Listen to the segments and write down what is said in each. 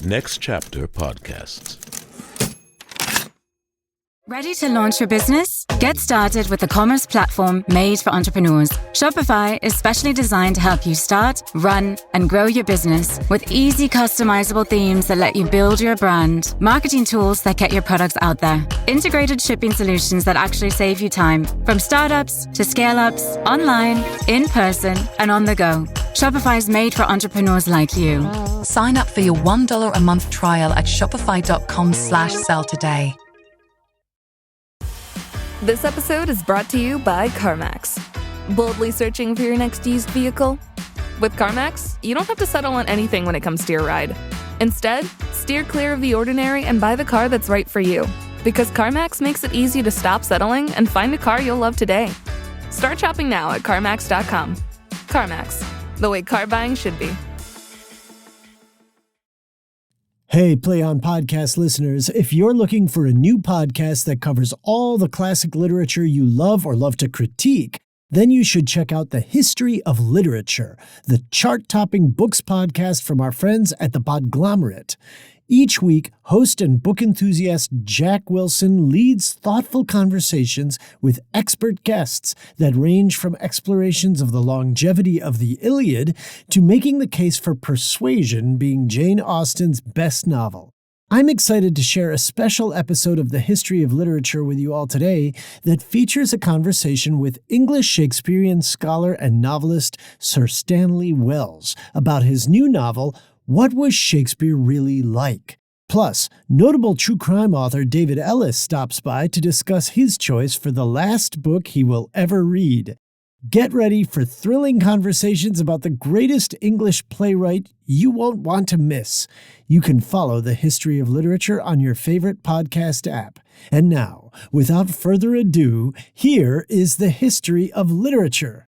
Next Chapter Podcasts. Ready to launch your business? Get started with the commerce platform made for entrepreneurs. Shopify is specially designed to help you start, run, and grow your business with easy customizable themes that let you build your brand, marketing tools that get your products out there, integrated shipping solutions that actually save you time, from startups to scale-ups, online, in person, and on the go. Shopify is made for entrepreneurs like you. Sign up for your $1 a month trial at shopify.com/sell today. This episode is brought to you by CarMax. Boldly searching for your next used vehicle? With CarMax, you don't have to settle on anything when it comes to your ride. Instead, steer clear of the ordinary and buy the car that's right for you. Because CarMax makes it easy to stop settling and find a car you'll love today. Start shopping now at CarMax.com. CarMax, the way car buying should be. Hey, Play On Podcast listeners, if you're looking for a new podcast that covers all the classic literature you love or love to critique, then you should check out The History of Literature, the chart-topping books podcast from our friends at The Podglomerate. Each week, host and book enthusiast Jack Wilson leads thoughtful conversations with expert guests that range from explorations of the longevity of the Iliad to making the case for Persuasion being Jane Austen's best novel. I'm excited to share a special episode of The History of Literature with you all today that features a conversation with English Shakespearean scholar and novelist Sir Stanley Wells about his new novel, What Was Shakespeare Really Like? Plus, notable true crime author David Ellis stops by to discuss his choice for the last book he will ever read. Get ready for thrilling conversations about the greatest English playwright you won't want to miss. You can follow The History of Literature on your favorite podcast app. And now, without further ado, here is The History of Literature.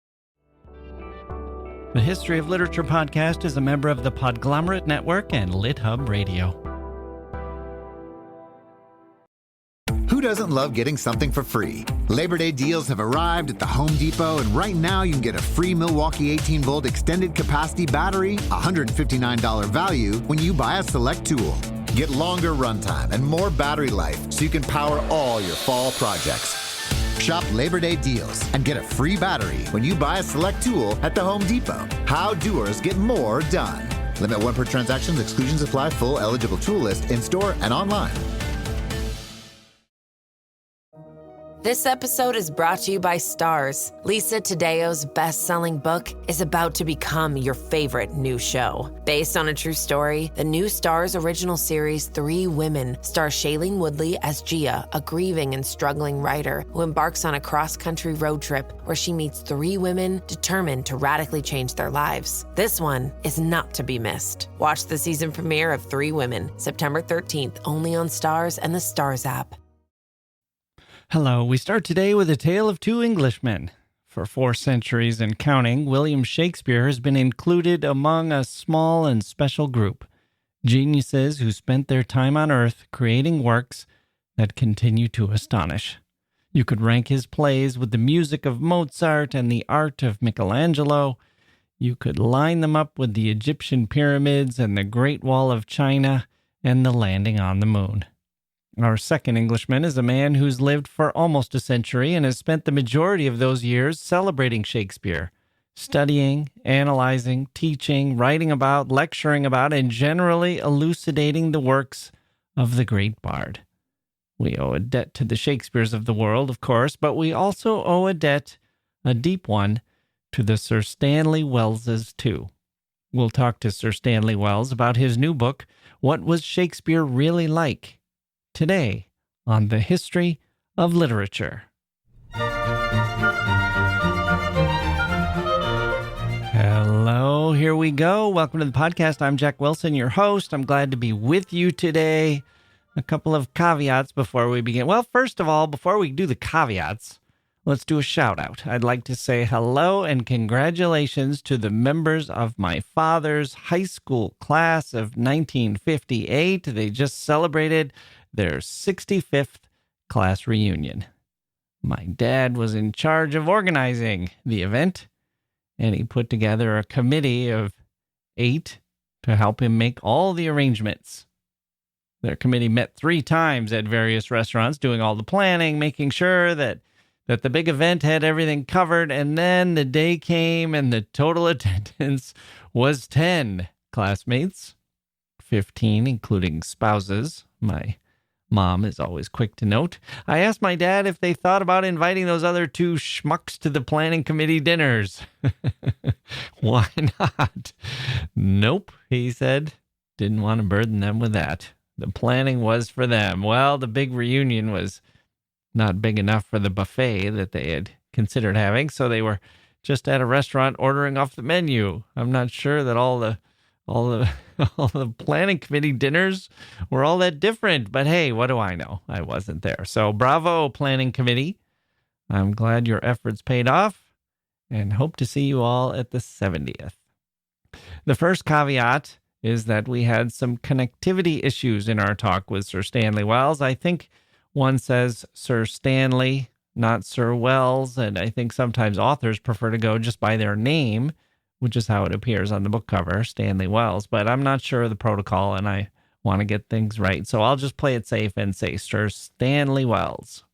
The History of Literature podcast is a member of the Podglomerate Network and LitHub Radio. Who doesn't love getting something for free? Labor Day deals have arrived at the Home Depot, and right now you can get a free Milwaukee 18-volt extended capacity battery, $159 value, when you buy a select tool. Get longer runtime and more battery life so you can power all your fall projects. Shop Labor Day deals and get a free battery when you buy a select tool at the Home Depot. How doers get more done. Limit 1 per transaction. Exclusions apply. Full eligible tool list in store and online. This episode is brought to you by Stars. Lisa Tadeo's best-selling book is about to become your favorite new show. Based on a true story, the new Stars original series 3 Women stars Shailene Woodley as Gia, a grieving and struggling writer who embarks on a cross-country road trip where she meets 3 women determined to radically change their lives. This one is not to be missed. Watch the season premiere of 3 Women, September 13th, only on Stars and the Stars app. Hello, we start today with a tale of 2 Englishmen. For 4 centuries and counting, William Shakespeare has been included among a small and special group. Geniuses who spent their time on earth creating works that continue to astonish. You could rank his plays with the music of Mozart and the art of Michelangelo. You could line them up with the Egyptian pyramids and the Great Wall of China and the landing on the moon. Our second Englishman is a man who's lived for almost a century and has spent the majority of those years celebrating Shakespeare, studying, analyzing, teaching, writing about, lecturing about, and generally elucidating the works of the great bard. We owe a debt to the Shakespeares of the world, of course, but we also owe a debt, a deep one, to the Sir Stanley Welleses, too. We'll talk to Sir Stanley Wells about his new book, What Was Shakespeare Really Like? Today on The History of Literature. Hello, here we go. Welcome to the podcast. I'm Jack Wilson, your host. I'm glad to be with you today. A couple of caveats before we begin. Well, first of all, before we do the caveats, let's do a shout out. I'd like to say hello and congratulations to the members of my father's high school class of 1958. They just celebrated their 65th class reunion. My dad was in charge of organizing the event, and he put together a committee of 8 to help him make all the arrangements. Their committee met 3 times at various restaurants, doing all the planning, making sure that the big event had everything covered, and then the day came and the total attendance was 10 classmates, 15 including spouses. My mom is always quick to note. I asked my dad if they thought about inviting those other 2 schmucks to the planning committee dinners. Why not? Nope, he said. Didn't want to burden them with that. The planning was for them. Well, the big reunion was not big enough for the buffet that they had considered having, so they were just at a restaurant ordering off the menu. I'm not sure that all the planning committee dinners were all that different, but hey, what do I know? I wasn't there. So bravo, planning committee. I'm glad your efforts paid off and hope to see you all at the 70th. The first caveat is that we had some connectivity issues in our talk with Sir Stanley Wells. I think one says Sir Stanley, not Sir Wells, and I think sometimes authors prefer to go just by their name, which is how it appears on the book cover, Stanley Wells. But I'm not sure of the protocol, and I want to get things right. So I'll just play it safe and say Sir Stanley Wells.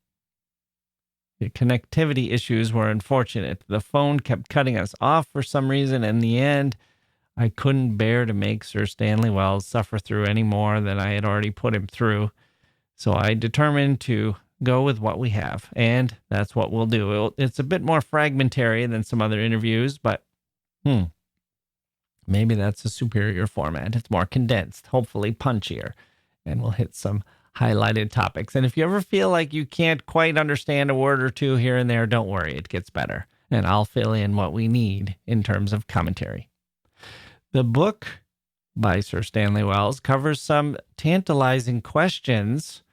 The connectivity issues were unfortunate. The phone kept cutting us off for some reason. In the end, I couldn't bear to make Sir Stanley Wells suffer through any more than I had already put him through. So I determined to go with what we have, and that's what we'll do. It's a bit more fragmentary than some other interviews, but maybe that's a superior format. It's more condensed, hopefully punchier, and we'll hit some highlighted topics. And if you ever feel like you can't quite understand a word or two here and there, don't worry, it gets better, and I'll fill in what we need in terms of commentary. The book by Sir Stanley Wells covers some tantalizing questions.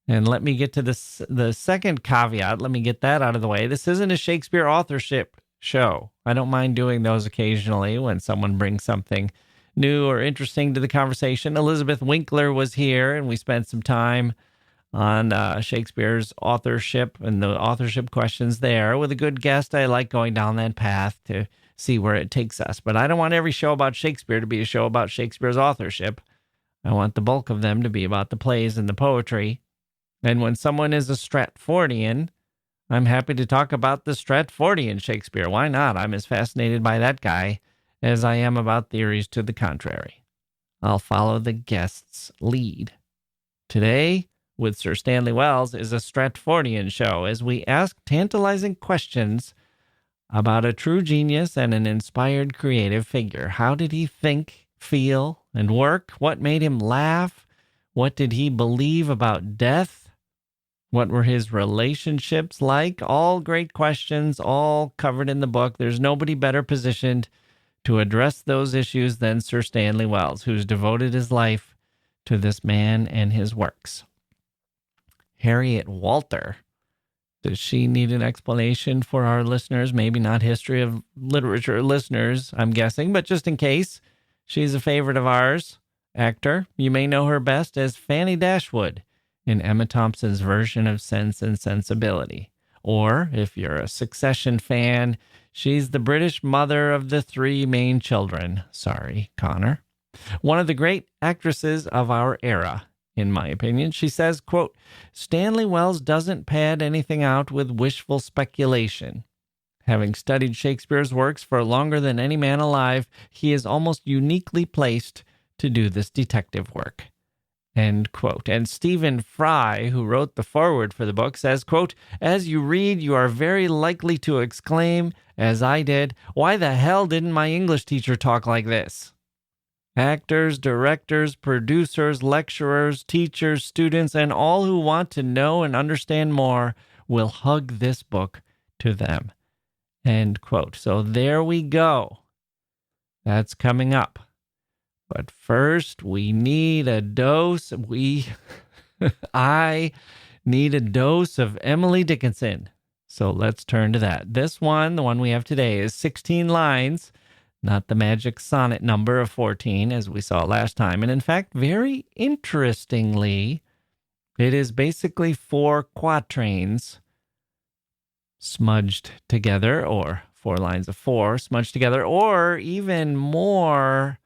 And let me get to the second caveat. Let me get that out of the way. This isn't a Shakespeare authorship show. I don't mind doing those occasionally when someone brings something new or interesting to the conversation. Elizabeth Winkler was here, and we spent some time on Shakespeare's authorship and the authorship questions there. With a good guest, I like going down that path to see where it takes us. But I don't want every show about Shakespeare to be a show about Shakespeare's authorship. I want the bulk of them to be about the plays and the poetry. And when someone is a Stratfordian, I'm happy to talk about the Stratfordian Shakespeare. Why not? I'm as fascinated by that guy as I am about theories to the contrary. I'll follow the guest's lead. Today, with Sir Stanley Wells, is a Stratfordian show as we ask tantalizing questions about a true genius and an inspired creative figure. How did he think, feel, and work? What made him laugh? What did he believe about death? What were his relationships like? All great questions, all covered in the book. There's nobody better positioned to address those issues than Sir Stanley Wells, who's devoted his life to this man and his works. Harriet Walter. Does she need an explanation for our listeners? Maybe not history of literature listeners, I'm guessing, but just in case, she's a favorite of ours. Actor. You may know her best as Fanny Dashwood in Emma Thompson's version of Sense and Sensibility. Or, if you're a Succession fan, she's the British mother of the 3 main children. Sorry, Connor. One of the great actresses of our era, in my opinion. She says, quote, Stanley Wells doesn't pad anything out with wishful speculation. Having studied Shakespeare's works for longer than any man alive, he is almost uniquely placed to do this detective work. End quote. And Stephen Fry, who wrote the foreword for the book, says, quote, as you read, you are very likely to exclaim, as I did, why the hell didn't my English teacher talk like this? Actors, directors, producers, lecturers, teachers, students, and all who want to know and understand more will hug this book to them. End quote. So there we go. That's coming up. But first, we need a dose. I need a dose of Emily Dickinson. So let's turn to that. This one, the one we have today, is 16 lines, not the magic sonnet number of 14, as we saw last time. And in fact, very interestingly, it is basically 4 quatrains smudged together, or 4 lines of 4 smudged together, or even more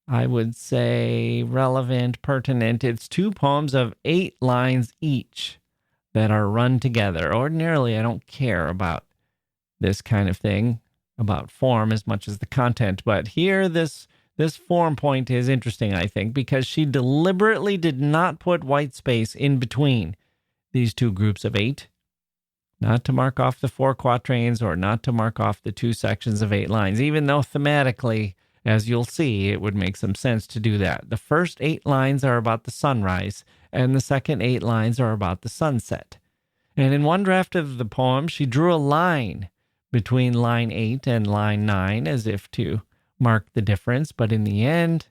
I would say relevant, pertinent. It's 2 poems of 8 lines each that are run together. Ordinarily, I don't care about this kind of thing, about form as much as the content. But here, this form point is interesting, I think, because she deliberately did not put white space in between these 2 groups of 8, not to mark off the 4 quatrains or not to mark off the 2 sections of 8 lines, even though thematically, as you'll see, it would make some sense to do that. The first 8 lines are about the sunrise, and the second 8 lines are about the sunset. And in one draft of the poem, she drew a line between line 8 and line 9 as if to mark the difference. But in the end,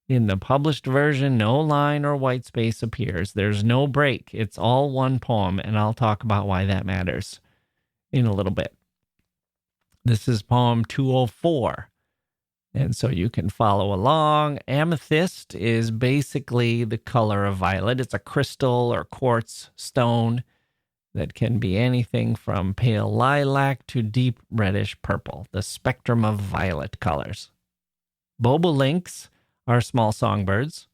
in the published version, no line or white space appears. There's no break. It's all one poem, and I'll talk about why that matters in a little bit. This is poem 204. And so you can follow along. Amethyst is basically the color of violet. It's a crystal or quartz stone that can be anything from pale lilac to deep reddish purple, the spectrum of violet colors. Bobolinks are small songbirds,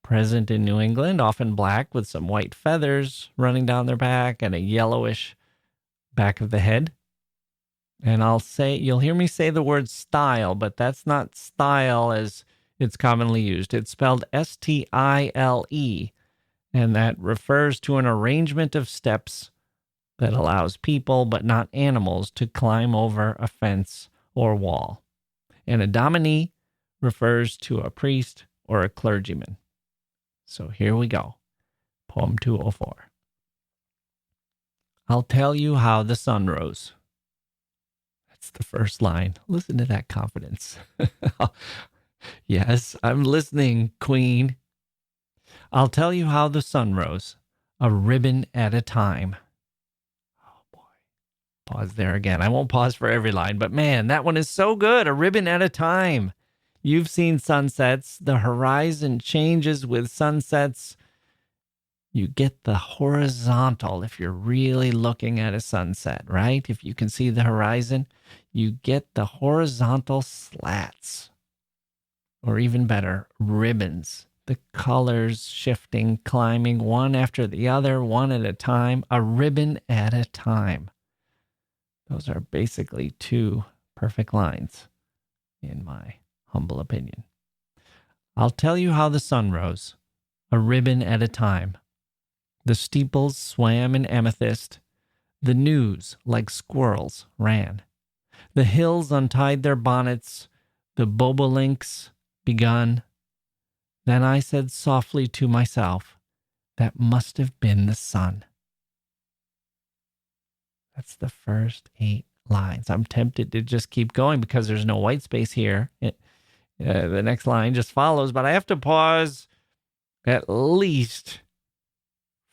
present in New England, often black with some white feathers running down their back and a yellowish back of the head. And you'll hear me say the word style, but that's not style as it's commonly used. It's spelled S-T-I-L-E, and that refers to an arrangement of steps that allows people, but not animals, to climb over a fence or wall. And a dominie refers to a priest or a clergyman. So here we go. Poem 204. I'll tell you how the sun rose. That's the first line. Listen to that confidence. Yes, I'm listening, Queen. I'll tell you how the sun rose, a ribbon at a time. Oh, boy. Pause there again. I won't pause for every line, but man, that one is so good. A ribbon at a time. You've seen sunsets. The horizon changes with sunsets. You get the horizontal if you're really looking at a sunset, right? If you can see the horizon, you get the horizontal slats, or even better, ribbons. The colors shifting, climbing one after the other, one at a time, a ribbon at a time. Those are basically 2 perfect lines, in my humble opinion. I'll tell you how the sun rose, a ribbon at a time. The steeples swam in amethyst. The news, like squirrels, ran. The hills untied their bonnets. The bobolinks begun. Then I said softly to myself, that must have been the sun. That's the first 8 lines. I'm tempted to just keep going because there's no white space here. The next line just follows, but I have to pause at least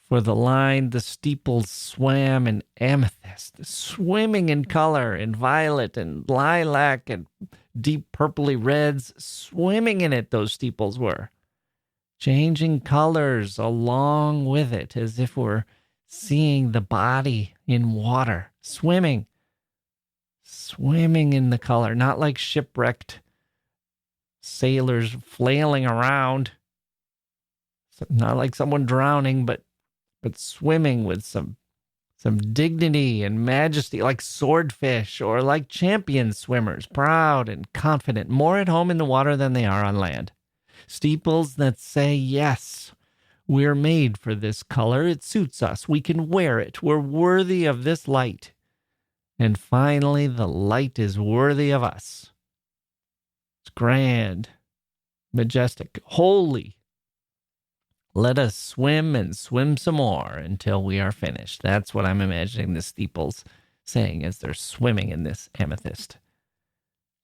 for the line, the steeples swam in amethyst, swimming in color in violet and lilac and deep purpley reds, swimming in it, those steeples were. Changing colors along with it, as if we're seeing the body in water, swimming in the color, not like shipwrecked sailors flailing around, not like someone drowning, but swimming with some dignity and majesty, like swordfish or like champion swimmers, proud and confident, more at home in the water than they are on land. Steeples that say, yes, we're made for this color. It suits us. We can wear it. We're worthy of this light. And finally, the light is worthy of us. It's grand, majestic, holy. Let us swim and swim some more until we are finished. That's what I'm imagining the steeples saying as they're swimming in this amethyst.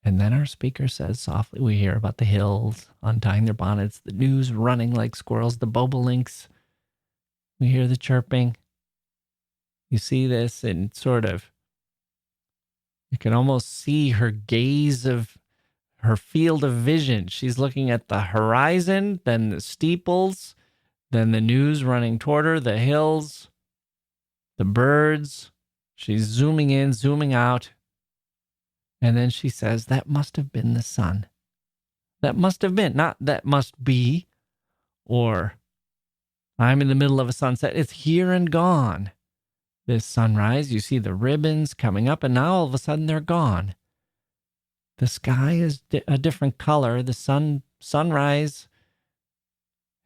And then our speaker says softly, we hear about the hills untying their bonnets, the news running like squirrels, the bobolinks. We hear the chirping. You see this in sort of, you can almost see her gaze of her field of vision. She's looking at the horizon, then the steeples, then the news running toward her, the hills, the birds. She's zooming in, zooming out. And then she says, that must have been the sun. That must have been, not that must be, or I'm in the middle of a sunset. It's here and gone. This sunrise, you see the ribbons coming up, and now all of a sudden they're gone. The sky is a different color. The sunrise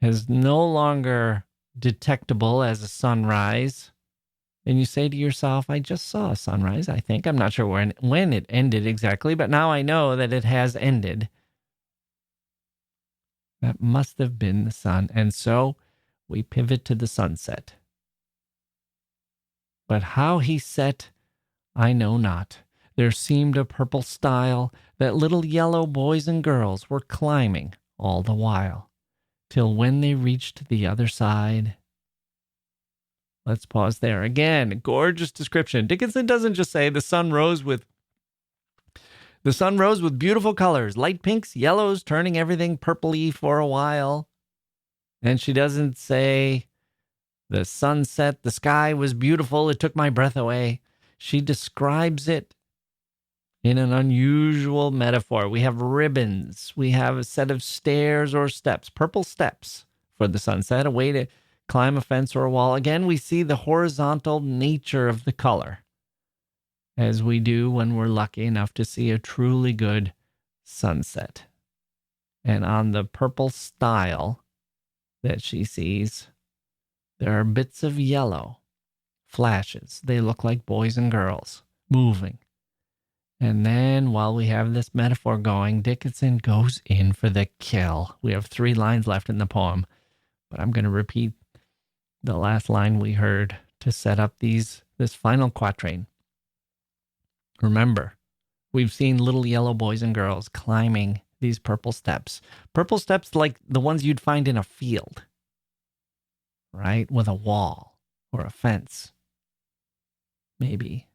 is no longer detectable as a sunrise. And you say to yourself, I just saw a sunrise, I think. I'm not sure when it ended exactly, but now I know that it has ended. That must have been the sun. And so we pivot to the sunset. But how he set, I know not. There seemed a purple stile that little yellow boys and girls were climbing all the while, till when they reached the other side. Let's pause there. Again, gorgeous description. Dickinson doesn't just say the sun rose with beautiful colors, light pinks, yellows, turning everything purpley for a while. And she doesn't say the sunset, the sky was beautiful, it took my breath away. She describes it in an unusual metaphor. We have ribbons. We have a set of stairs or steps, purple steps for the sunset, a way to climb a fence or a wall. Again, we see the horizontal nature of the color, as we do when we're lucky enough to see a truly good sunset. And on the purple stile that she sees, there are bits of yellow, flashes. They look like boys and girls moving. And then while we have this metaphor going, Dickinson goes in for the kill. We have 3 lines left in the poem, but I'm going to repeat the last line we heard to set up this final quatrain. Remember, we've seen little yellow boys and girls climbing these purple steps. Purple steps like the ones you'd find in a field, right? With a wall or a fence. Maybe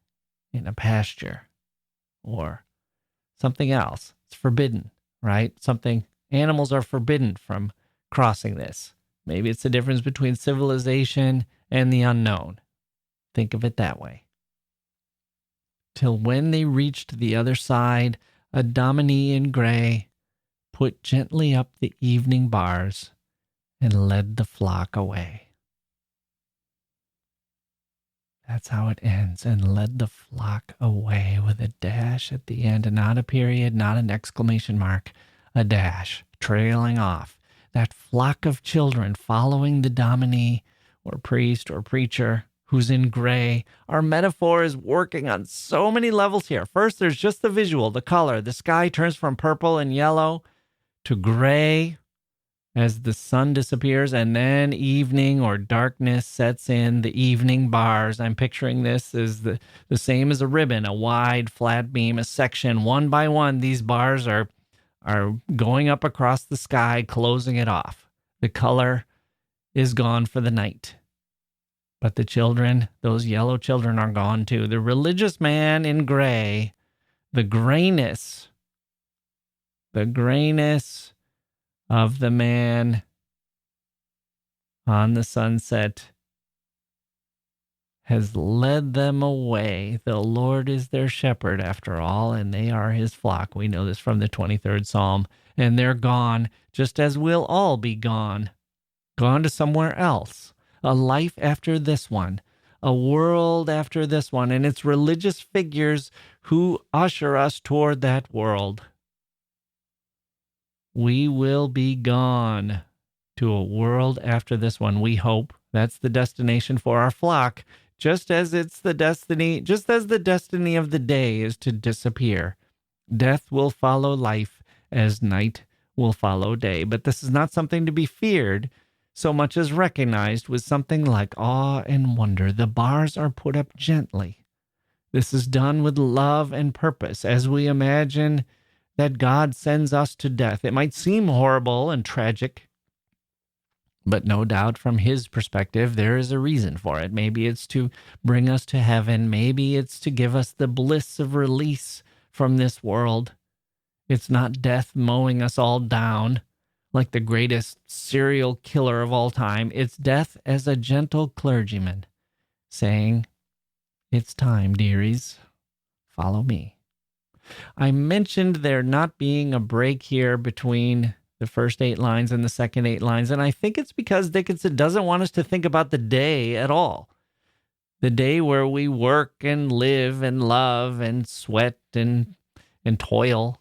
in a pasture or something else. It's forbidden, right? Animals are forbidden from crossing this. Maybe it's the difference between civilization and the unknown. Think of it that way. Till when they reached the other side, a dominie in gray put gently up the evening bars and led the flock away. That's how it ends, and led the flock away with a dash at the end, and not a period, not an exclamation mark, a dash, trailing off. That flock of children following the dominie or priest or preacher who's in gray. Our metaphor is working on so many levels here. First, there's just the visual, the color. The sky turns from purple and yellow to gray as the sun disappears, and then evening or darkness sets in, the evening bars. I'm picturing this as the same as a ribbon, a wide flat beam, a section. One by one, these bars are going up across the sky, closing it off. The color is gone for the night. But the children, those yellow children, are gone too. The religious man in gray, the grayness of the man on the sunset has led them away. The Lord is their shepherd after all, and they are his flock. We know this from the 23rd Psalm. And they're gone, just as we'll all be gone to somewhere else. A life after this one, a world after this one, and it's religious figures who usher us toward that world. We will be gone to a world after this one, we hope. That's the destination for our flock, just as the destiny of the day is to disappear. Death will follow life as night will follow day. But this is not something to be feared so much as recognized with something like awe and wonder. The bars are put up gently. This is done with love and purpose as we imagine that God sends us to death. It might seem horrible and tragic, but no doubt from his perspective, there is a reason for it. Maybe it's to bring us to heaven. Maybe it's to give us the bliss of release from this world. It's not death mowing us all down like the greatest serial killer of all time. It's death as a gentle clergyman saying, it's time, dearies, follow me. I mentioned there not being a break here between the first 8 lines and the second 8 lines, and I think it's because Dickinson doesn't want us to think about the day at all. The day where we work and live and love and sweat and toil.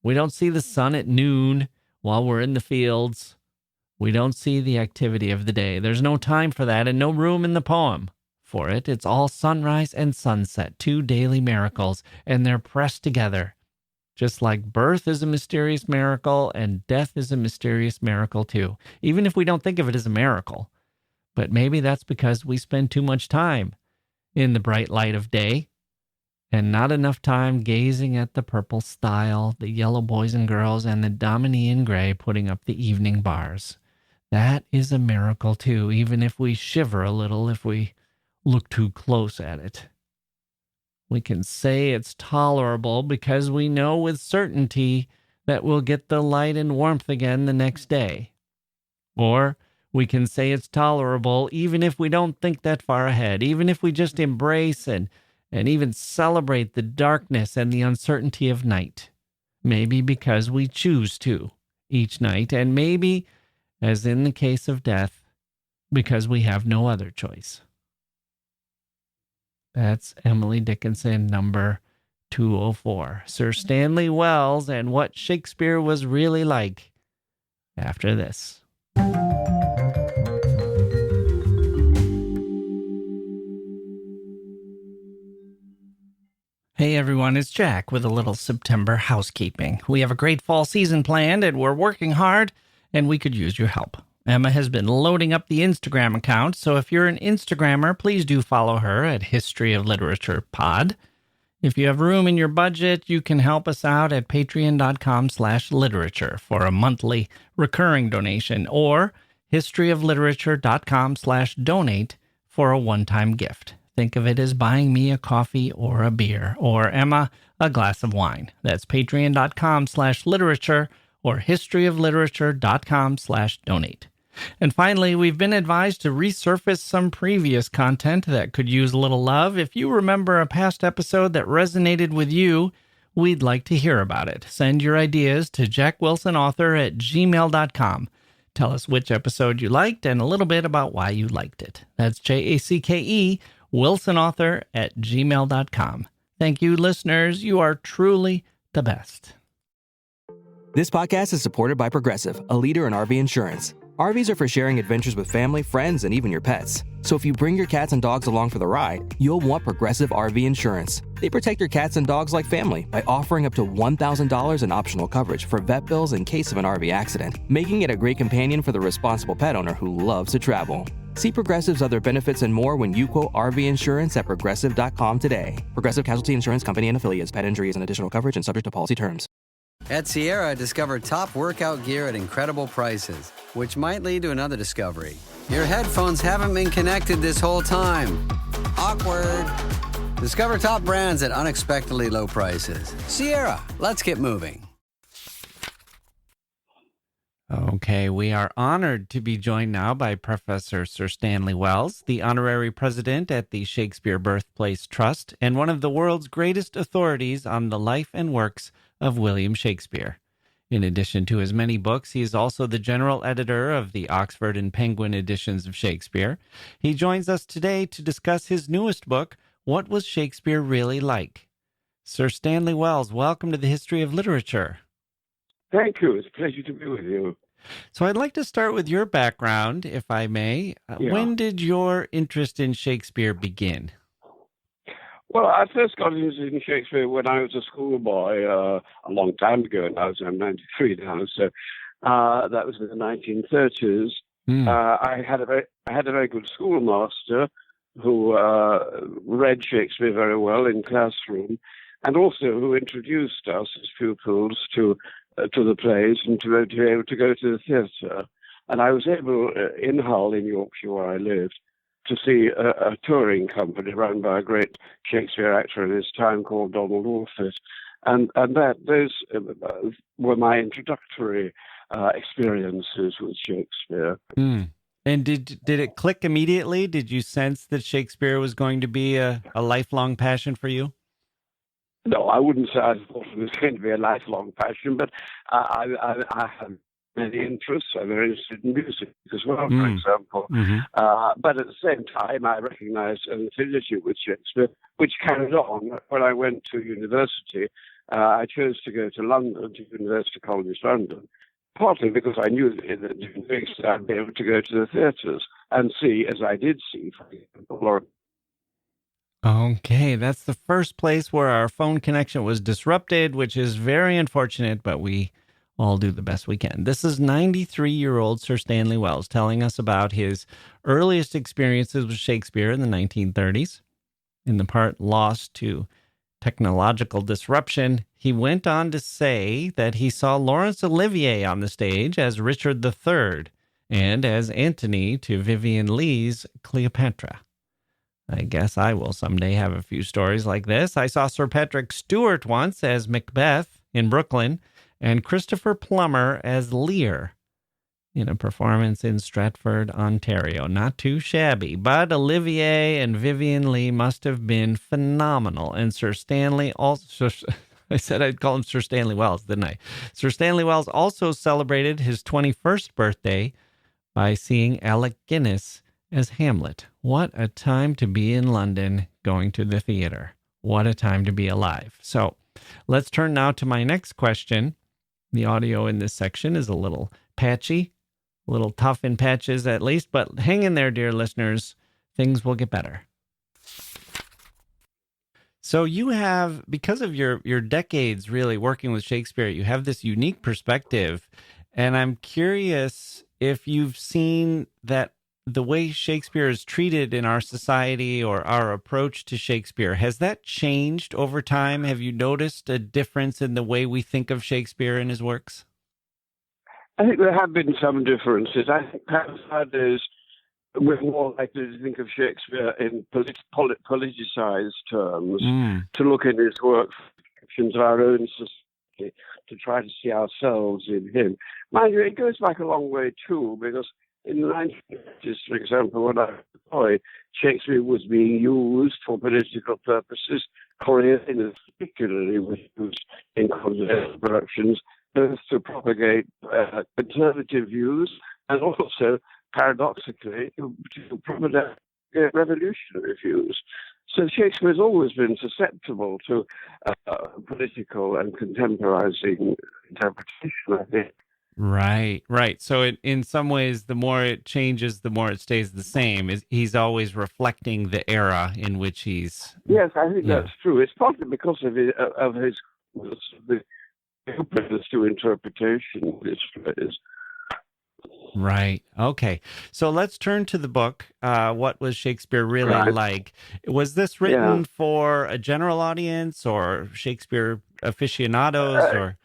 We don't see the sun at noon while we're in the fields. We don't see the activity of the day. There's no time for that and no room in the poem for it. It's all sunrise and sunset, 2 daily miracles, and they're pressed together. Just like birth is a mysterious miracle and death is a mysterious miracle too, even if we don't think of it as a miracle. But maybe that's because we spend too much time in the bright light of day and not enough time gazing at the purple stile, the yellow boys and girls, and the Dominie in gray putting up the evening bars. That is a miracle too, even if we shiver a little if we look too close at it. We can say it's tolerable because we know with certainty that we'll get the light and warmth again the next day. Or we can say it's tolerable even if we don't think that far ahead, even if we just embrace and even celebrate the darkness and the uncertainty of night. Maybe because we choose to each night, and maybe, as in the case of death, because we have no other choice. That's Emily Dickinson, number 204. Sir Stanley Wells and What Shakespeare Was Really Like, after this. Hey everyone, it's Jack with a little September housekeeping. We have a great fall season planned and we're working hard and we could use your help. Emma has been loading up the Instagram account, so if you're an Instagrammer, please do follow her at History of Literature Pod. If you have room in your budget, you can help us out at patreon.com/literature for a monthly recurring donation, or historyofliterature.com/donate for a one-time gift. Think of it as buying me a coffee or a beer, or Emma, a glass of wine. That's patreon.com/literature or historyofliterature.com/donate. And finally, we've been advised to resurface some previous content that could use a little love. If you remember a past episode that resonated with you, we'd like to hear about it. Send your ideas to jackwilsonauthor@gmail.com. Tell us which episode you liked and a little bit about why you liked it. That's JACKE, wilsonauthor@gmail.com. Thank you, listeners. You are truly the best. This podcast is supported by Progressive, a leader in RV insurance. RVs are for sharing adventures with family, friends, and even your pets. So if you bring your cats and dogs along for the ride, you'll want Progressive RV insurance. They protect your cats and dogs like family by offering up to $1,000 in optional coverage for vet bills in case of an RV accident, making it a great companion for the responsible pet owner who loves to travel. See Progressive's other benefits and more when you quote RV insurance at Progressive.com today. Progressive Casualty Insurance Company and Affiliates. Pet injuries and additional coverage and subject to policy terms. At Sierra, discover top workout gear at incredible prices, which might lead to another discovery. Your headphones haven't been connected this whole time. Awkward. Discover top brands at unexpectedly low prices. Sierra, let's get moving. Okay, we are honored to be joined now by Professor Sir Stanley Wells, the honorary president at the Shakespeare Birthplace Trust and one of the world's greatest authorities on the life and works of William Shakespeare. In addition to his many books, he is also the general editor of the Oxford and Penguin editions of Shakespeare. He joins us today to discuss his newest book, What Was Shakespeare Really Like? Sir Stanley Wells, welcome to the History of Literature. Thank you. It's a pleasure to be with you. So I'd like to start with your background, if I may. Yeah. When did your interest in Shakespeare begin? Well, I first got interested in Shakespeare when I was a schoolboy a long time ago, and I'm 93 now, so that was in the 1930s. I had a very good schoolmaster who read Shakespeare very well in classroom, and also who introduced us as pupils to the plays and to be able to go to the theatre. And I was able, in Hull, in Yorkshire, where I lived, to see a touring company run by a great Shakespeare actor in his time called Donald Wolfett. And those were my introductory experiences with Shakespeare. And did it click immediately? Did you sense that Shakespeare was going to be a lifelong passion for you? No, I wouldn't say I thought it was going to be a lifelong passion, but I have many interests. I'm very interested in music as well, for example. But at the same time, I recognized an affinity with Shakespeare, which carried on when I went to university. I chose to go to London, to University College London, partly because I knew that in Greece I'd be able to go to the theatres and see, as I did see, for example, Lawrence. Okay, that's the first place where our phone connection was disrupted, which is very unfortunate, but we all do the best we can. This is 93-year-old Sir Stanley Wells telling us about his earliest experiences with Shakespeare in the 1930s. In the part lost to technological disruption, he went on to say that he saw Laurence Olivier on the stage as Richard III and as Antony to Vivien Leigh's Cleopatra. I guess I will someday have a few stories like this. I saw Sir Patrick Stewart once as Macbeth in Brooklyn and Christopher Plummer as Lear in a performance in Stratford, Ontario. Not too shabby, but Olivier and Vivien Leigh must have been phenomenal. And Sir Stanley also, I said I'd call him Sir Stanley Wells, didn't I? Sir Stanley Wells also celebrated his 21st birthday by seeing Alec Guinness as Hamlet. What a time to be in London going to the theater. What a time to be alive. So let's turn now to my next question. The audio in this section is a little patchy, a little tough in patches at least, but hang in there, dear listeners. Things will get better. So you have, because of your decades really working with Shakespeare, you have this unique perspective. And I'm curious if you've seen that the way Shakespeare is treated in our society or our approach to Shakespeare, has that changed over time? Have you noticed a difference in the way we think of Shakespeare and his works? I think there have been some differences. I think perhaps nowadays we're more likely to think of Shakespeare in politicized terms, to look in his work for of our own society, to try to see ourselves in him. Mind you, it goes back a long way too, because in the 1950s, for example, when I was a boy, Shakespeare was being used for political purposes. Coriolanus particularly was used in conservative productions, both to propagate conservative views and also, paradoxically, to propagate revolutionary views. So Shakespeare has always been susceptible to political and contemporizing interpretation, I think. Right. So in some ways, the more it changes, the more it stays the same. He's always reflecting the era in which he's... Yes, I think that's true. It's partly because of his the openness to interpretation. Right. Okay. So let's turn to the book. What was Shakespeare really like? Was this written for a general audience or Shakespeare aficionados or...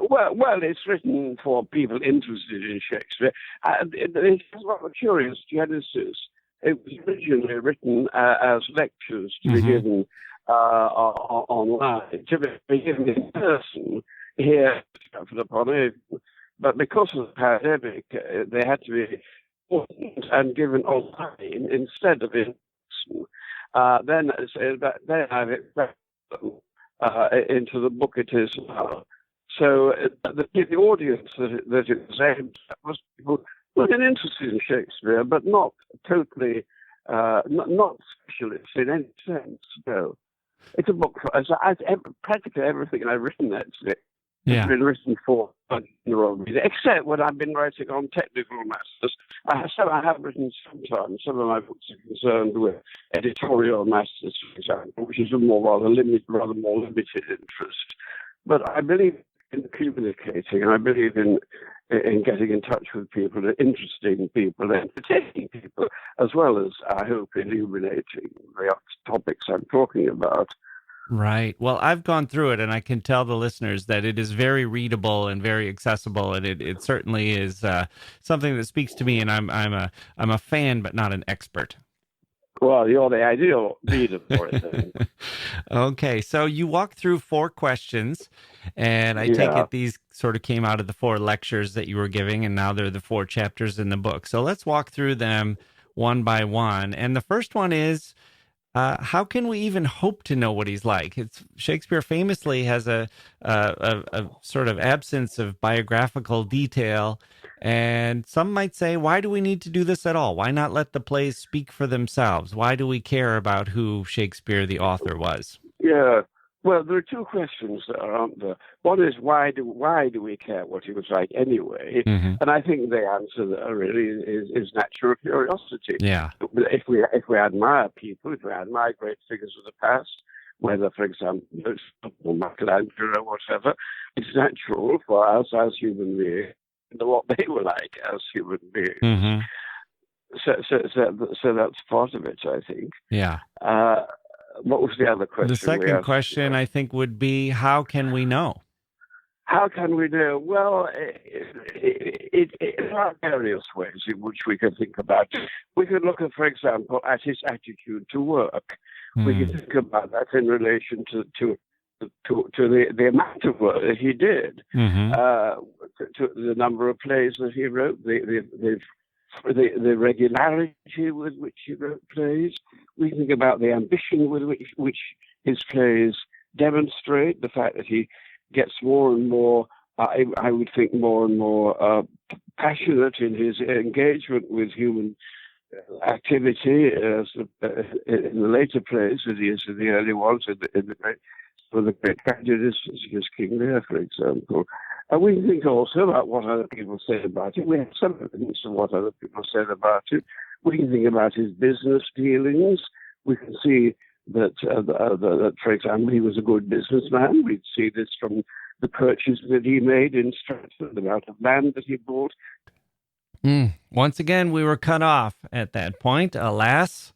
Well, it's written for people interested in Shakespeare. It has a curious genesis. It was originally written as lectures to be given online, to be given in person here at Stratford-upon-Avon. But because of the pandemic, they had to be shortened and given online instead of in person. Then I've into the book it is now. So the audience that it was aimed at was people who were interested in Shakespeare, but not totally, not specialists in any sense. No, it's a book. Practically everything I've written actually has been written for general reader, except when I've been writing on technical matters. I have written sometimes. Some of my books are concerned with editorial matters, for example, which is rather more limited interest. But I believe in communicating, and I believe in getting in touch with people, interesting people, entertaining people, as well as, I hope, illuminating the topics I'm talking about. Right. Well, I've gone through it, and I can tell the listeners that it is very readable and very accessible, and it certainly is something that speaks to me. And I'm a fan, but not an expert. Well, you're the ideal reader for it, then. Okay, so you walk through 4 questions, and I take it these sort of came out of the 4 lectures that you were giving, and now they're the 4 chapters in the book. So let's walk through them one by one. And the first one is, how can we even hope to know what he's like? Shakespeare famously has a sort of absence of biographical detail, and some might say, why do we need to do this at all? Why not let the plays speak for themselves? Why do we care about who Shakespeare, the author, was? Yeah. Well, there are two questions there, aren't there? One is why do we care what he was like anyway? Mm-hmm. And I think the answer there really is natural curiosity. Yeah. If we admire people, if we admire great figures of the past, whether, for example, Michelangelo or whatever, it's natural for us as human beings to know what they were like as human beings. Mm-hmm. So that's part of it, I think. Yeah. What was the other question? The second question, I think, would be, how can we know? How can we know? Well, there are various ways in which we can think about it. We could look at, for example, at his attitude to work. We can think about that in relation to the amount of work that he did, to the number of plays that he wrote, the regularity with which he wrote plays. We think about the ambition with which his plays demonstrate, the fact that he gets more and more, I would think, more and more passionate in his engagement with human activity in the later plays as he is in the early ones, in the great tragedies, such as King Lear, for example. And we can think also about what other people say about it. We have some evidence of what other people said about it. We can think about his business dealings. We can see that, for example, he was a good businessman. We'd see this from the purchase that he made in Stratford, the amount of land that he bought. Once again, we were cut off at that point, alas.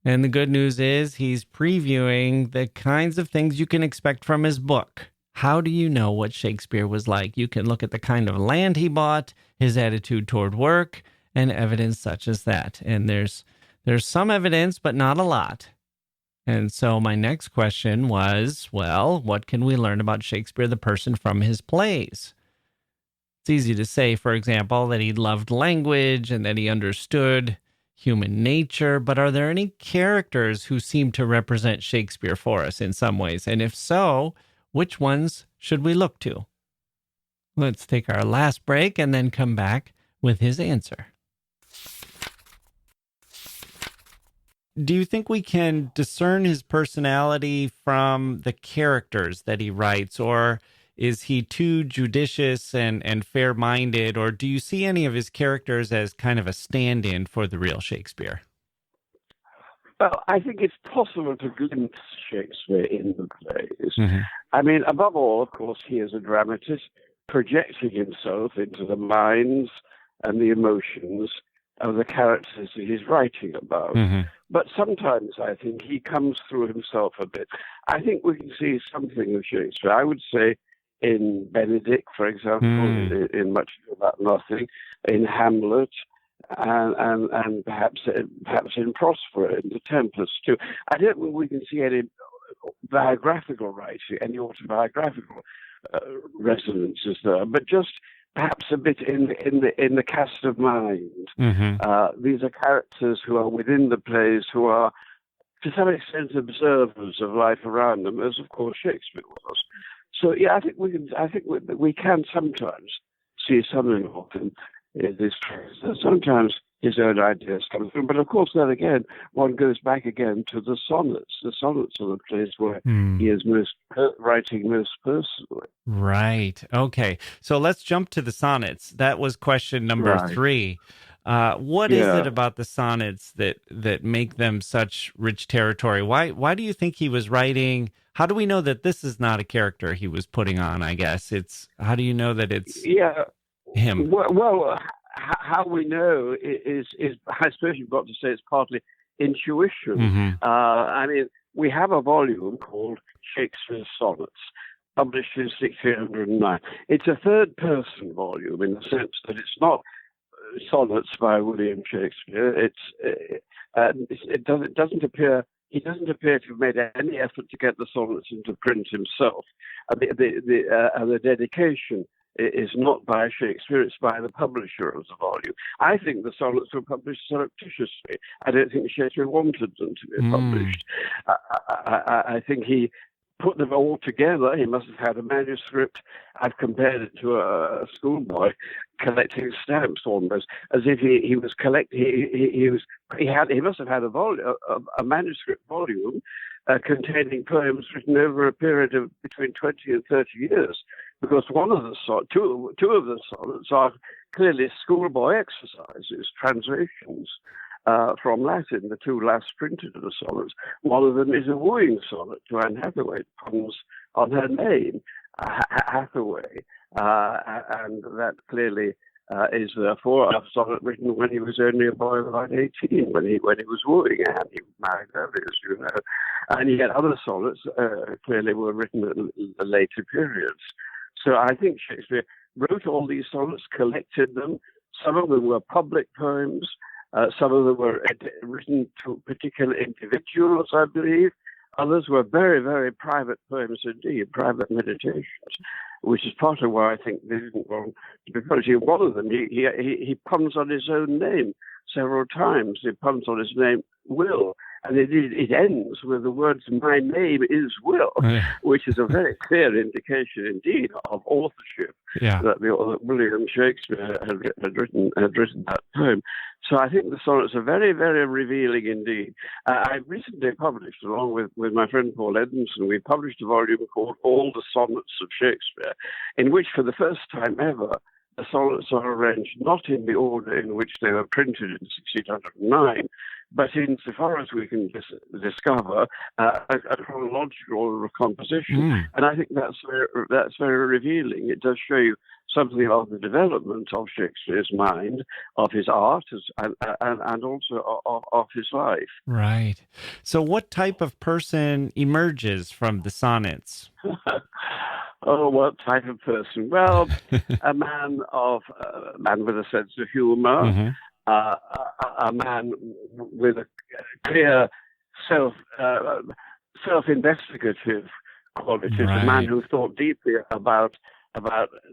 And the good news is he's previewing the kinds of things you can expect from his book. How do you know what Shakespeare was like? You can look at the kind of land he bought, his attitude toward work, and evidence such as that. And there's some evidence, but not a lot. And so my next question was, well, what can we learn about Shakespeare, the person, from his plays? It's easy to say, for example, that he loved language and that he understood human nature, but are there any characters who seem to represent Shakespeare for us in some ways? And if so, which ones should we look to? Let's take our last break and then come back with his answer. Do you think we can discern his personality from the characters that he writes, or is he too judicious and fair-minded, or do you see any of his characters as kind of a stand-in for the real Shakespeare? Well, I think it's possible to glimpse Shakespeare in the plays. I mean, above all, of course, he is a dramatist, projecting himself into the minds and the emotions of the characters that he's writing about. But sometimes I think he comes through himself a bit. I think we can see something of Shakespeare. I would say in Benedict, for example, in Much Ado About Nothing, in Hamlet, and perhaps in Prospero, in The Tempest too. I don't think we can see any biographical writing, any autobiographical resonances there, but just perhaps a bit in the cast of mind. These are characters who are within the plays, who are to some extent observers of life around them, as of course Shakespeare was. So yeah, I think we can sometimes see something of him in this plays. Sometimes his own ideas come through, but of course, then again, one goes back again to the sonnets. The sonnets are the place where he is writing most personally. Right. Okay. So let's jump to the sonnets. That was question number 3. What is it about the sonnets that make them such rich territory? Why do you think he was writing? How do we know that this is not a character he was putting on? I guess how do you know that it's him? Well, how we know is I suppose you've got to say it's partly intuition. I mean, we have a volume called Shakespeare's Sonnets, published in 1609. It's a third-person volume in the sense that it's not sonnets by William Shakespeare. It doesn't appear. He doesn't appear to have made any effort to get the sonnets into print himself. The dedication is not by Shakespeare, it's by the publisher of the volume. I think the sonnets were published surreptitiously. I don't think Shakespeare wanted them to be published. I think he put them all together. He must have had a manuscript. I've compared it to a schoolboy collecting stamps, almost as if he was collecting. He must have had a manuscript volume containing poems written over a period of between 20 and 30 years, because two of the sonnets are clearly schoolboy exercises, translations from Latin, the two last printed of the sonnets. One of them is a wooing sonnet to Anne Hathaway. It comes on her name, Hathaway, and that clearly is therefore a sonnet written when he was only a boy of about 18, when he was wooing Anne. He married early, as you know. And yet other sonnets clearly were written at later periods. So I think Shakespeare wrote all these sonnets, collected them. Some of them were public poems. Some of them were written to particular individuals, I believe. Others were very, very private poems indeed, private meditations, which is part of why I think they didn't want to be published. One of them, he puns on his own name several times. He puns on his name, Will. And it ends with the words, "My name is Will," which is a very clear indication indeed of authorship, that William Shakespeare had written that poem. So I think the sonnets are very, very revealing indeed. I recently published, along with my friend Paul Edmondson, we published a volume called All the Sonnets of Shakespeare, in which for the first time ever, the sonnets are arranged not in the order in which they were printed in 1609, but insofar as we can discover a chronological order of composition. And I think that's very revealing. It does show you something of the development of Shakespeare's mind, of his art, and also of his life. Right. So what type of person emerges from the sonnets? Oh, what type of person? Well, a man with a sense of humor, a man with a clear self-investigative qualities, a man who thought deeply about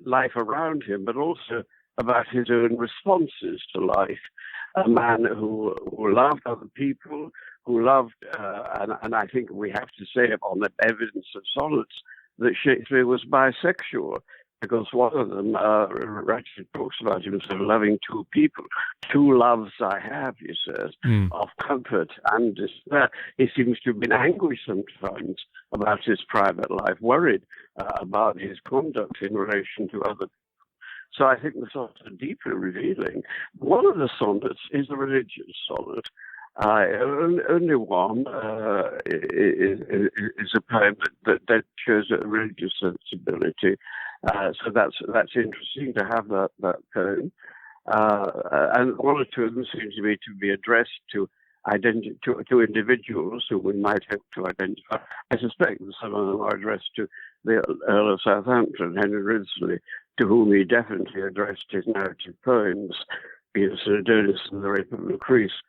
life around him, but also about his own responses to life. A man who loved other people, who loved, and I think we have to say on the evidence of sonnets, that Shakespeare was bisexual, because one of them actually talks about himself loving two people. Two loves I have, he says, of comfort and despair. He seems to have been angry sometimes about his private life, worried about his conduct in relation to other people. So I think the sonnets are deeply revealing. One of the sonnets is a religious sonnet. Only one is a poem that shows a religious sensibility. So that's interesting to have that poem. And one or two of them seem to be addressed to individuals who we might hope to identify. I suspect that some of them are addressed to the Earl of Southampton, Henry Wriothesley, to whom he definitely addressed his narrative poems, Sir Adonis and the Rape of Lucrece,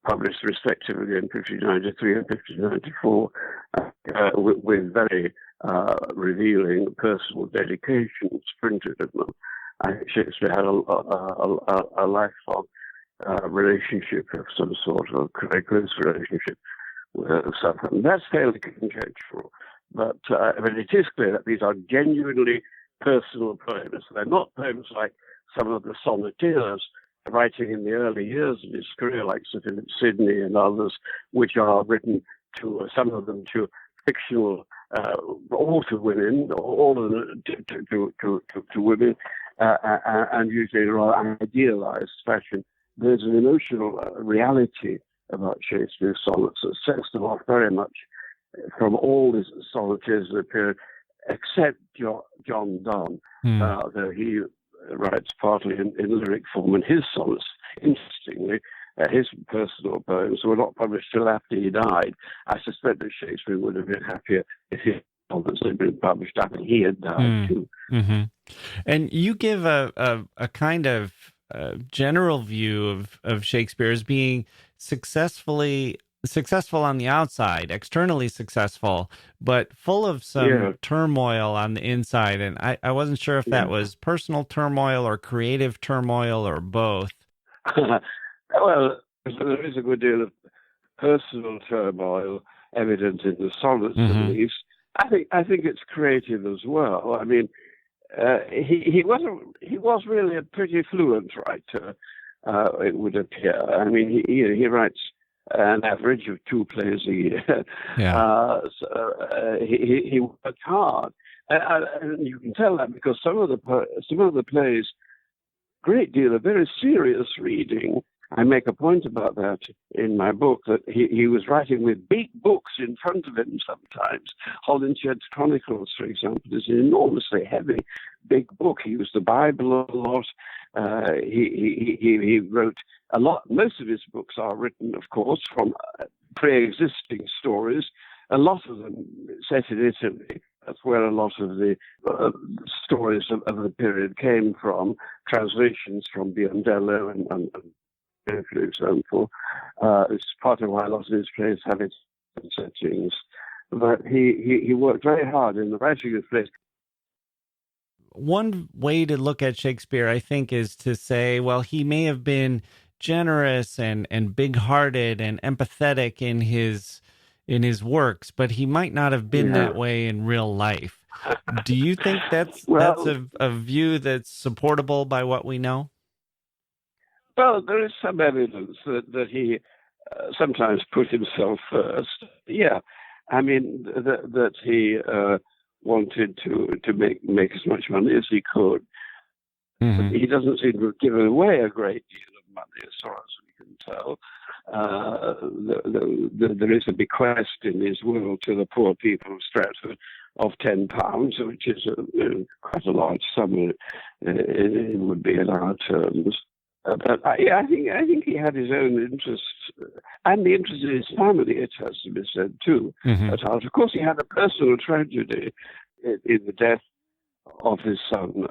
published respectively in 1593 and 1594, with very revealing personal dedications printed in them. I think Shakespeare had a lifelong relationship of some sort, a very close relationship with Southampton. That's fairly conjectural, but it is clear that these are genuinely personal poems. They're not poems like some of the sonnetteers writing in the early years of his career, like Sir Philip Sidney and others, which are written to, some of them to fictional, all to women, all of them to women, and usually in a rather idealized fashion. There's an emotional reality about Shakespeare's sonnets that sets them off very much from all his sonnetteers of the period, except John Donne, though he writes partly in lyric form, and his sonnets, interestingly, his personal poems were not published till after he died. I suspect that Shakespeare would have been happier if his sonnets had been published after he had died too. And you give a kind of general view of Shakespeare as being successfully successful on the outside, externally successful, but full of some turmoil on the inside. And I wasn't sure if that was personal turmoil or creative turmoil or both. Well, there is a good deal of personal turmoil evident in the sonnets, at least. I think it's creative as well. I mean, he was really a pretty fluent writer, it would appear. I mean, he writes an average of 2 plays a year. So, he worked hard, and you can tell that because some of the plays, great deal of very serious reading. I make a point about that in my book, that he was writing with big books in front of him sometimes. Holinshed's Chronicles, for example, is an enormously heavy, big book. He used the Bible a lot. He wrote a lot. Most of his books are written, of course, from pre-existing stories. A lot of them set in Italy. That's where a lot of the stories of the period came from, translations from Biondello and for example. It's part of why a lot of his plays have its settings. But he worked very hard in the writing of plays. One way to look at Shakespeare, I think, is to say, well, he may have been generous and big-hearted and empathetic in his works, but he might not have been that way in real life. Do you think that's a view that's supportable by what we know? Well, there is some evidence that he sometimes put himself first. Yeah, I mean that he wanted to make as much money as he could. But he doesn't seem to have given away a great deal of money, as far as we can tell. There is a bequest in his will to the poor people of Stratford of £10, which is quite a large sum. It would be in our terms. But I think he had his own interests, and the interest of his family, it has to be said, too, at heart. Of course, he had a personal tragedy in the death of his son,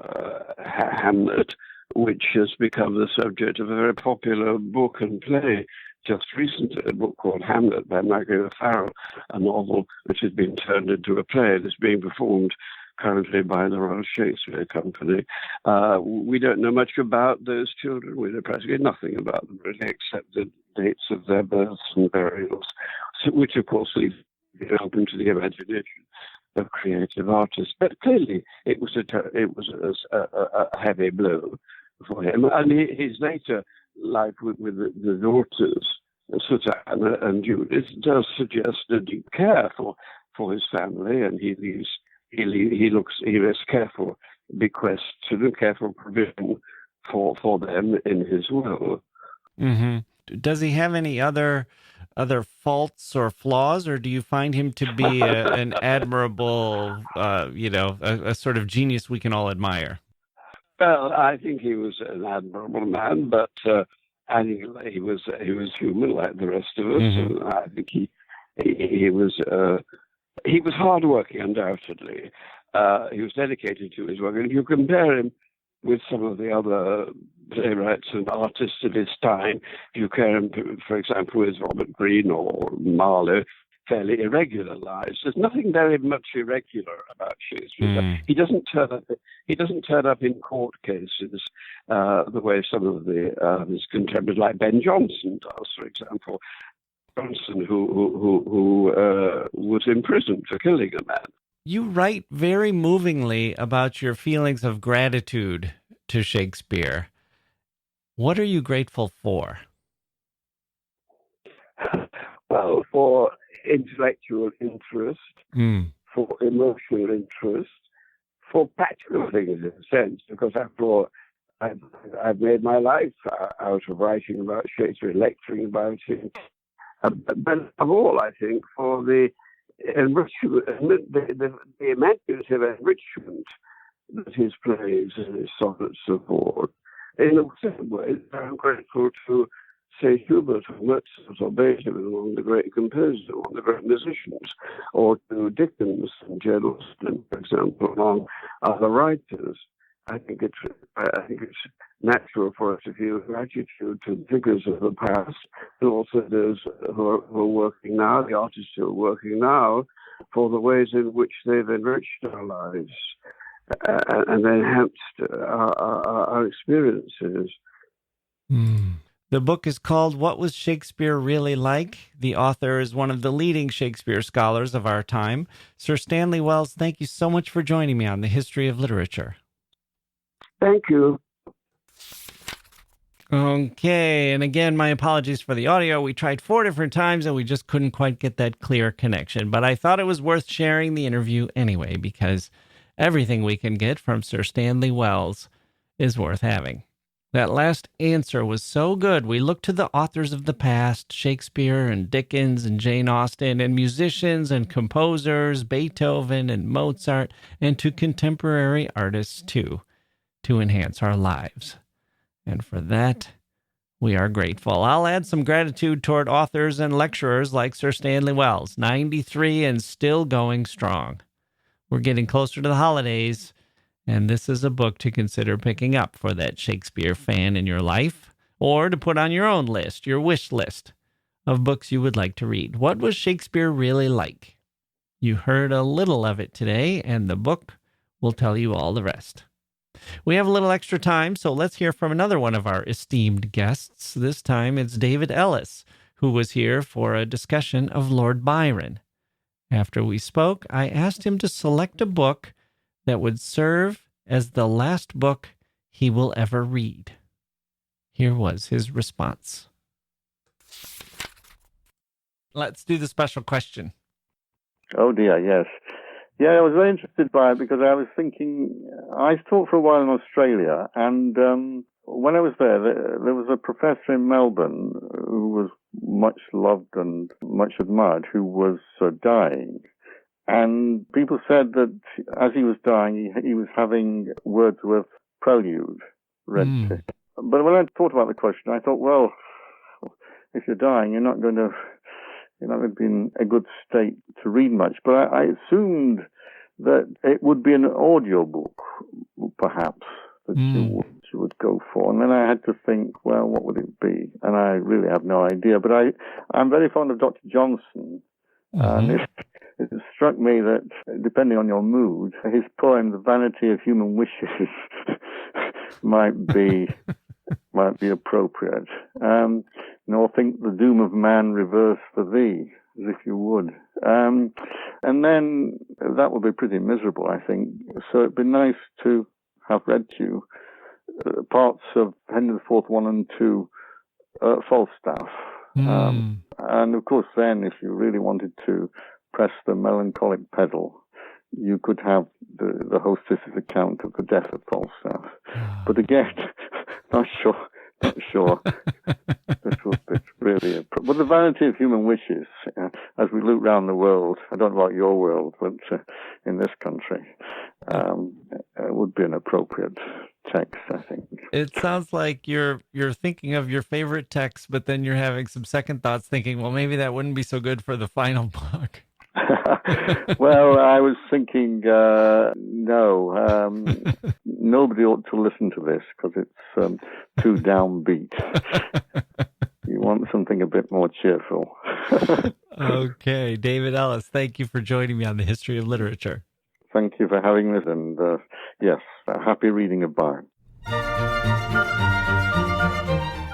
Hamlet, which has become the subject of a very popular book and play just recently, a book called Hamlet by Maggie O'Farrell, a novel which has been turned into a play that's being performed currently by the Royal Shakespeare Company. We don't know much about those children. We know practically nothing about them, really, except the dates of their births and burials, which, of course, leave it open to the imagination of creative artists. But clearly, it was a heavy blow for him. And his later life with the daughters, Susanna and Judith, does suggest a deep care for his family, and he makes careful bequests to them, careful provision for them in his will. Does he have any other faults or flaws, or do you find him to be an admirable, a sort of genius we can all admire? Well, I think he was an admirable man, but I think he was human like the rest of us. And I think he was hardworking, undoubtedly. He was dedicated to his work, and if you compare him with some of the other playwrights and artists of his time, if you compare him, for example, with Robert Greene or Marlowe, fairly irregular lives. There's nothing very much irregular about Shakespeare. He doesn't turn up in court cases the way some of his contemporaries, like Ben Jonson, does, for example. Jonson, who was imprisoned for killing a man. You write very movingly about your feelings of gratitude to Shakespeare. What are you grateful for? Well, for intellectual interest, for emotional interest, for practical things in a sense, because after all, I've made my life out of writing about Shakespeare, lecturing about him. But of all, I think, for the enrichment, the imaginative enrichment that his plays and his sonnets afford. In the same way, I'm grateful to, say, Hubert or Mozart or Beethoven, one of the great composers, one of the great musicians, or to Dickens and Jane Austen, for example, among other writers. I think it's natural for us to feel gratitude to the figures of the past, and also those who are working now, the artists who are working now, for the ways in which they've enriched our lives and enhanced our experiences. The book is called What Was Shakespeare Really Like? The author is one of the leading Shakespeare scholars of our time. Sir Stanley Wells, thank you so much for joining me on the History of Literature. Thank you. Okay, and again, my apologies for the audio. We tried 4 different times and we just couldn't quite get that clear connection. But I thought it was worth sharing the interview anyway, because everything we can get from Sir Stanley Wells is worth having. That last answer was so good. We looked to the authors of the past, Shakespeare and Dickens and Jane Austen, and musicians and composers, Beethoven and Mozart, and to contemporary artists too, to enhance our lives. And for that, we are grateful. I'll add some gratitude toward authors and lecturers like Sir Stanley Wells, 93 and still going strong. We're getting closer to the holidays, and this is a book to consider picking up for that Shakespeare fan in your life, or to put on your own list, your wish list of books you would like to read. What was Shakespeare really like? You heard a little of it today, and the book will tell you all the rest. We have a little extra time, so let's hear from another one of our esteemed guests. This time it's David Ellis, who was here for a discussion of Lord Byron. After we spoke, I asked him to select a book that would serve as the last book he will ever read. Here was his response. Let's do the special question. Oh dear, yes. Yeah, I was very interested by it because I was thinking, I taught for a while in Australia, and when I was there was a professor in Melbourne who was much loved and much admired, who was dying. And people said that as he was dying, he was having Wordsworth's Prelude read to him. But when I thought about the question, I thought, well, if you're dying, you're not going to be in a good state to read much. But I assumed that it would be an audio book, perhaps, that you would go for. And then I had to think, well, what would it be? And I really have no idea. But I'm very fond of Dr. Johnson. And it struck me that, depending on your mood, his poem, The Vanity of Human Wishes, might be appropriate. Nor think the doom of man reverse for thee, as if you would. And then that would be pretty miserable, I think. So it'd be nice to have read to you parts of Henry IV, 1 and 2, Falstaff. And of course, then, if you really wanted to press the melancholic pedal, you could have the hostess's account of the death of Falstaff. But again, not sure. This was really but The Vanity of Human Wishes, as we look round the world, I don't know about your world, but in this country, would be an appropriate text, I think. It sounds like you're thinking of your favorite text, but then you're having some second thoughts, thinking, well, maybe that wouldn't be so good for the final book. Well, I was thinking, no, nobody ought to listen to this because it's too downbeat. You want something a bit more cheerful. Okay, David Ellis, thank you for joining me on the History of Literature. Thank you for having this, and yes, happy reading of Byron.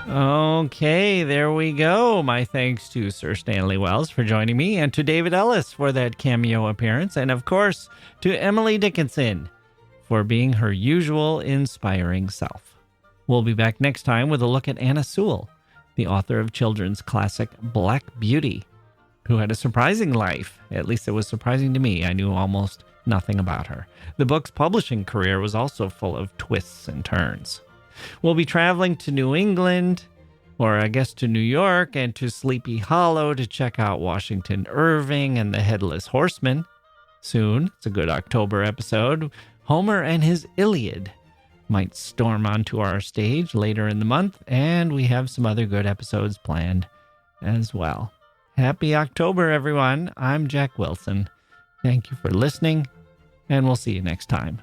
Okay, there we go. My thanks to Sir Stanley Wells for joining me, and to David Ellis for that cameo appearance, and of course to Emily Dickinson for being her usual inspiring self. We'll be back next time with a look at Anna Sewell, the author of children's classic Black Beauty, who had a surprising life. At least it was surprising to me. I knew almost nothing about her. The book's publishing career was also full of twists and turns. We'll be traveling to New England, or I guess to New York, and to Sleepy Hollow to check out Washington Irving and the Headless Horseman. Soon, it's a good October episode, Homer and his Iliad might storm onto our stage later in the month, and we have some other good episodes planned as well. Happy October, everyone. I'm Jack Wilson. Thank you for listening, and we'll see you next time.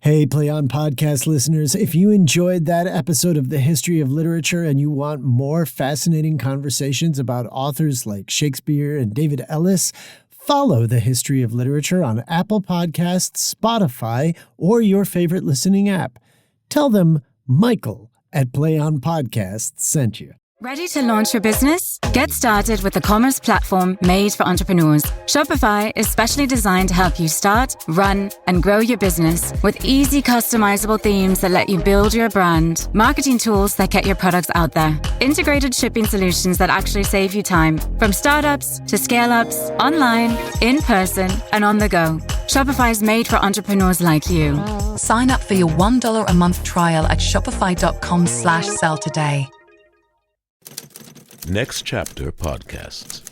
Hey, Play On Podcast listeners, if you enjoyed that episode of The History of Literature and you want more fascinating conversations about authors like Shakespeare and David Ellis, follow The History of Literature on Apple Podcasts, Spotify, or your favorite listening app. Tell them Michael at Play On Podcasts sent you. Ready to launch your business? Get started with the commerce platform made for entrepreneurs. Shopify is specially designed to help you start, run, and grow your business with easy customizable themes that let you build your brand, marketing tools that get your products out there, integrated shipping solutions that actually save you time, from startups to scale-ups, online, in person, and on the go. Shopify is made for entrepreneurs like you. Sign up for your $1 a month trial at shopify.com/sell today. Next Chapter Podcasts.